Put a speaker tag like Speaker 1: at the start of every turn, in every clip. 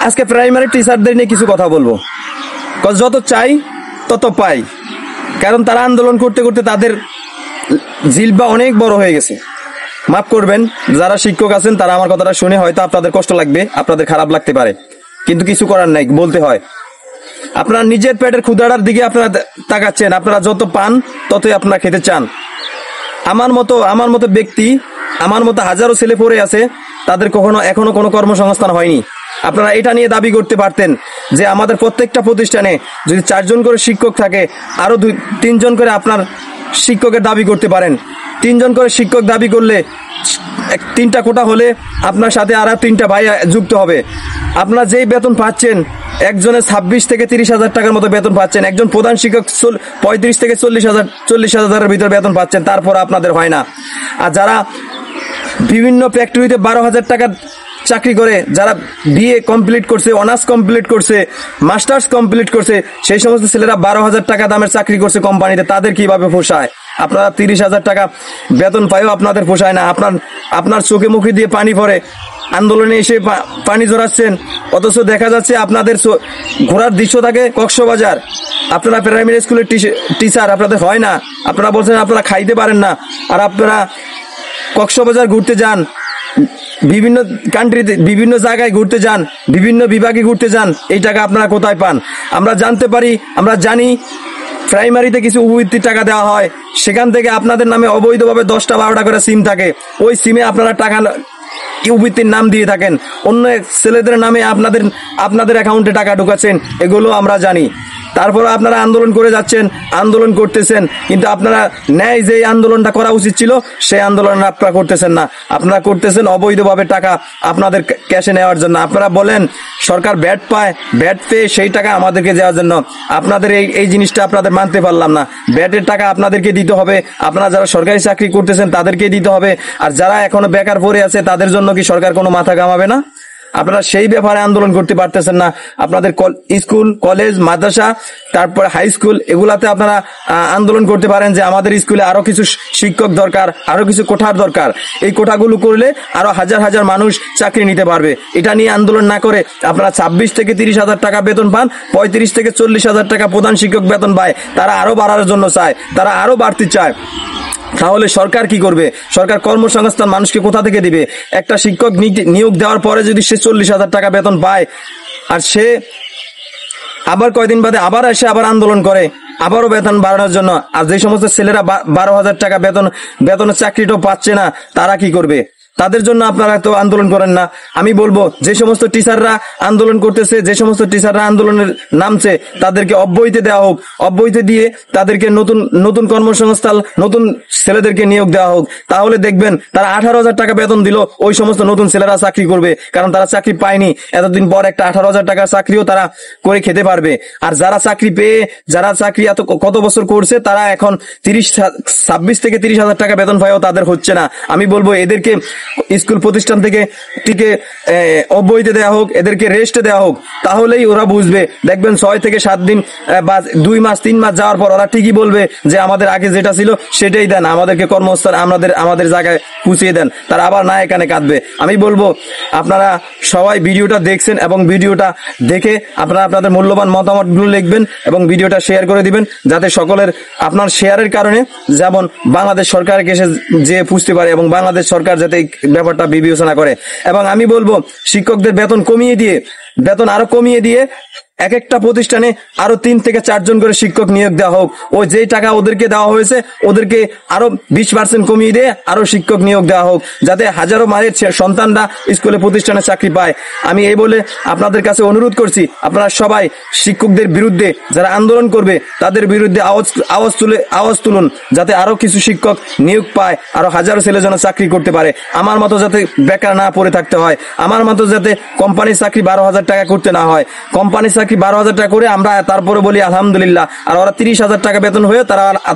Speaker 1: আজকে প্রাইমারি টিচারদের নিয়ে কিছু কথা বলবো। যত চাই তত পাই, কারণ তারা আন্দোলন করতে করতে তাদের জিলবা অনেক বড় হয়ে গেছে। মাফ করবেন যারা শিক্ষক আছেন, তারা আমার কথাটা শুনে হয়তো আপনাদের কষ্ট লাগবে, আপনাদের খারাপ লাগতে পারে, কিন্তু কিছু করার নাই, বলতে হয়। আপনারা নিজের পেটের ক্ষুধাটার দিকে আপনারা তাকাচ্ছেন, আপনারা যত পান ততই আপনারা খেতে চান। আমার মতো ব্যক্তি, আমার মতো হাজারো ছেলে পড়ে আছে, তাদের এখনো কোনো কর্মসংস্থান হয়নি। আপনারা এটা নিয়ে দাবি করতে পারতেন যে আমাদের প্রত্যেকটা প্রতিষ্ঠানে যদি 4 জন করে শিক্ষক থাকে, আরো 3 জন করে আপনার শিক্ষকের দাবি করতে পারেন। 3 জন করে শিক্ষক দাবি করলে 3টা কোটা হলে আপনার সাথে আর 3টা ভাই যুক্ত হবে। আপনারা যেই বেতন পাচ্ছেন, একজনের 26 থেকে 30 হাজার টাকার মতো বেতন পাচ্ছেন, একজন প্রধান শিক্ষক 35 থেকে 40 হাজারের ভিতর বেতন পাচ্ছেন, তারপর আপনাদের হয় না। আর যারা বিভিন্ন ফ্যাক্টরিতে 12,000 টাকা চাকরি করে, যারা বিএ কমপ্লিট করছে, অনার্স কমপ্লিট করছে, মাস্টার্স কমপ্লিট করছে, সেই সমস্ত ছেলেরা 12,000 টাকা দামের চাকরি করছে কোম্পানিতে, তাদের কিভাবে পোষায়? আপনারা 30,000 টাকা বেতন পাইও আপনাদের পোষায় না। আপনার চোখে মুখে দিয়ে পানি পড়ে, আন্দোলনে এসে পানি জড়াচ্ছেন, অথচ দেখা যাচ্ছে আপনাদের ঘোরার দৃশ্য থাকে কক্সবাজার। আপনারা প্রাইমারি স্কুলের টিচার, আপনাদের হয় না। আপনারা বলছেন আপনারা খাইতে পারেন না, আর আপনারা কক্সবাজার ঘুরতে যান, বিভিন্ন কান্ট্রিতে বিভিন্ন জায়গায় ঘুরতে যান, বিভিন্ন বিভাগে ঘুরতে যান, এই টাকা আপনারা কোথায় পান? আমরা জানি প্রাইমারিতে কিছু উপবৃত্তির টাকা দেওয়া হয়, সেখান থেকে আপনাদের নামে অবৈধভাবে 10টা 12টা করে সিম থাকে, ওই সিমে আপনারা টাকা উপবৃত্তির নাম দিয়ে থাকেন, অন্য ছেলেদের নামে আপনাদের অ্যাকাউন্টে টাকা ঢুকাচ্ছেন, এগুলো আমরা জানি। তারপর আপনারা আন্দোলন করে যাচ্ছেন, আন্দোলন করতেছেন, কিন্তু আপনারা ন্যায় যে আন্দোলনটা করা উচিত ছিল সেই আন্দোলন আপনারা করতেছেন না। আপনারা করতেছেন অবৈধভাবে টাকা আপনাদের ক্যাশে নেওয়ার জন্য। আপনারা বলেন সরকার ব্যাট পায়, ব্যাট পেয়ে সেই টাকা আমাদেরকে দেওয়ার জন্য। আপনাদের এই জিনিসটা আপনাদের মানতে পারলাম না। ব্যাটের টাকা আপনাদেরকে দিতে হবে, আপনারা যারা সরকারি চাকরি করতেছেন তাদেরকে দিতে হবে, আর যারা এখনো বেকার পড়ে আছে তাদের জন্য কি সরকার কোনো মাথা ঘামাবে না? আপনারা সেই ব্যাপারে আন্দোলন করতে পারতেছেন না। আপনাদের স্কুল, কলেজ, মাদ্রাসা, তারপরে হাই স্কুল, এগুলাতে আপনারা আন্দোলন করতে পারেন যে আমাদের স্কুলে আরো কিছু শিক্ষক দরকার, আরো কিছু কোঠার দরকার। এই কোঠাগুলো করলে আরো হাজার হাজার মানুষ চাকরি নিতে পারবে। এটা নিয়ে আন্দোলন না করে আপনারা 26 থেকে 30 হাজার টাকা বেতন পান, 35 থেকে 40 হাজার টাকা প্রধান শিক্ষক বেতন পায়, তারা আরো বাড়ার জন্য চায়, তারা আরো বাড়তে চায়। তাহলে সরকার কি করবে? সরকার কর্মসংস্থান মানুষকে কোথা থেকে দিবে? একটা শিক্ষক নিয়োগ দেওয়ার পরে যদি সে 40 হাজার টাকা বেতন পায়, আর সে আবার কয়দিন বাদে আবার এসে আবার আন্দোলন করে আবারও বেতন বাড়ানোর জন্য, আর যে সমস্ত ছেলেরা 12,000 টাকা বেতনের চাকরিটাও পাচ্ছে না, তারা কি করবে? তাদের জন্য আপনারা তো আন্দোলন করেন না। আমি বলবো যে সমস্ত টিচাররা আন্দোলন করতেছে, যে সমস্ত টিচাররা আন্দোলনের নামছে, তাদেরকে অব্যাহতি দেওয়া হোক, অব্যাহতি দিয়ে তাদেরকে নতুন কর্মসংস্থান, নতুন ছেলেদেরকে নিয়োগ দেওয়া হোক। তাহলে দেখবেন তারা 18,000 টাকা বেতন দিল, ওই সমস্ত নতুন ছেলেরা চাকরি করবে, কারণ তারা চাকরি পায়নি। এতদিন পর একটা 18,000 টাকার চাকরিও তারা করে খেতে পারবে। আর যারা চাকরি পেয়ে, যারা চাকরি কত বছর করছে, তারা এখন 26 থেকে 30 হাজার টাকা বেতন পায়ও তাদের হচ্ছে না। আমি বলবো এদেরকে স্কুল প্রতিষ্ঠান থেকে অব্যাহতি দেওয়া হোক, এদেরকে রেস্ট দেওয়া হোক, তাহলেই ওরা বুঝবে। দেখবেন 6 থেকে 7 দিন বা 2 মাস 3 মাস যাওয়ার পর ওরা ঠিকই বলবে যে আমাদের আগে যেটা ছিল সেটাই দেন, আমাদেরকে কর্মস্থান আমাদের জায়গায় পুষিয়ে দেন। তারা আবার না এখানে কাঁদবে। আমি বলবো আপনারা সবাই ভিডিওটা দেখছেন, এবং ভিডিওটা দেখে আপনারা আপনাদের মূল্যবান মতামতগুলো লিখবেন এবং ভিডিওটা শেয়ার করে দিবেন, যাতে সকলের আপনার শেয়ারের কারণে যেমন বাংলাদেশ সরকারকে যে পুষতে পারে, এবং বাংলাদেশ সরকার যাতে ব্যাপারটা বিবেচনা করে। এবং আমি বলবো শিক্ষকদের বেতন আরো কমিয়ে দিয়ে এক একটা প্রতিষ্ঠানে আরো 3 থেকে 4 জন করে শিক্ষক নিয়োগ দেওয়া হোক। ওই যেই টাকা ওদেরকে দেওয়া হয়েছে ওদেরকে আরো 20% কমিয়ে দিয়ে আরো শিক্ষক নিয়োগ দেওয়া হোক, যাতে হাজারো মায়ের সন্তানরা স্কুলে প্রতিষ্ঠানে চাকরি পায়। আমি এই বলে আপনাদের কাছে অনুরোধ করছি, আপনারা সবাই শিক্ষকদের বিরুদ্ধে যারা আন্দোলন করবে তাদের বিরুদ্ধে আওয়াজ তুলুন, যাতে আরো কিছু শিক্ষক নিয়োগ পায়, আরো হাজারো ছেলে যেন চাকরি করতে পারে। আমার মতো যাতে বেকার না পড়ে থাকতে হয়, আমার মতো যাতে কোম্পানির চাকরি 12,000 টাকা করতে না হয়। কোম্পানির চাকরি 12,000 টাকা করে আমরা তারপরে বলি আলহামদুলিল্লাহ, আর ওরা 30,000 টাকা বেতন হয়ে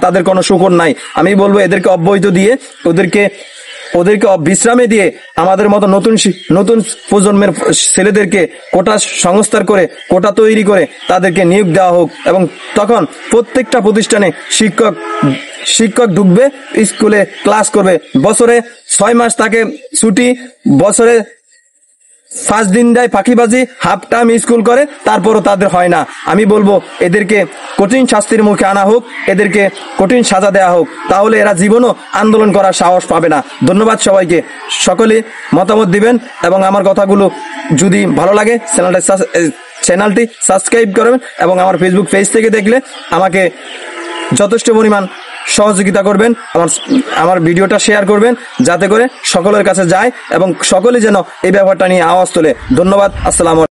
Speaker 1: তাদের কোনো শুকর নাই। আমি বলবো এদেরকে অব্যাহতি দিয়ে, ওদেরকে বিশ্রামে দিয়ে আমাদের মতো নতুন প্রজন্মের ছেলেদেরকে কোটা সংস্থার করে, কোটা তৈরি করে তাদেরকে নিয়োগ দেওয়া হোক। এবং তখন প্রত্যেকটা প্রতিষ্ঠানে শিক্ষক ঢুকবে, স্কুলে ক্লাস করবে। বছরে 6 মাস তাকে ছুটি, বছরে ফার্স্ট দিন দেয় ফাঁকিবাজি, হাফ টাইম স্কুল করে, তারপরও তাদের হয় না। আমি বলবো এদেরকে কঠিন শাস্তির মুখে আনা হোক, এদেরকে কঠিন সাজা দেওয়া হোক, তাহলে এরা জীবনও আন্দোলন করার সাহস পাবে না। ধন্যবাদ সবাইকে, সকলে মতামত দিবেন এবং আমার কথাগুলো যদি ভালো লাগে চ্যানেলটি সাবস্ক্রাইব করবেন এবং আমার ফেসবুক পেজ থেকে দেখলে আমাকে যথেষ্ট পরিমাণ সহযোগিতা করবেন, আমার ভিডিওটা শেয়ার করবেন যাতে করে সকলের কাছে যায় এবং সকলে যেন এই ব্যাপারটা নিয়ে আওয়াজ তোলে। ধন্যবাদ, আসসালামু আলাইকুম।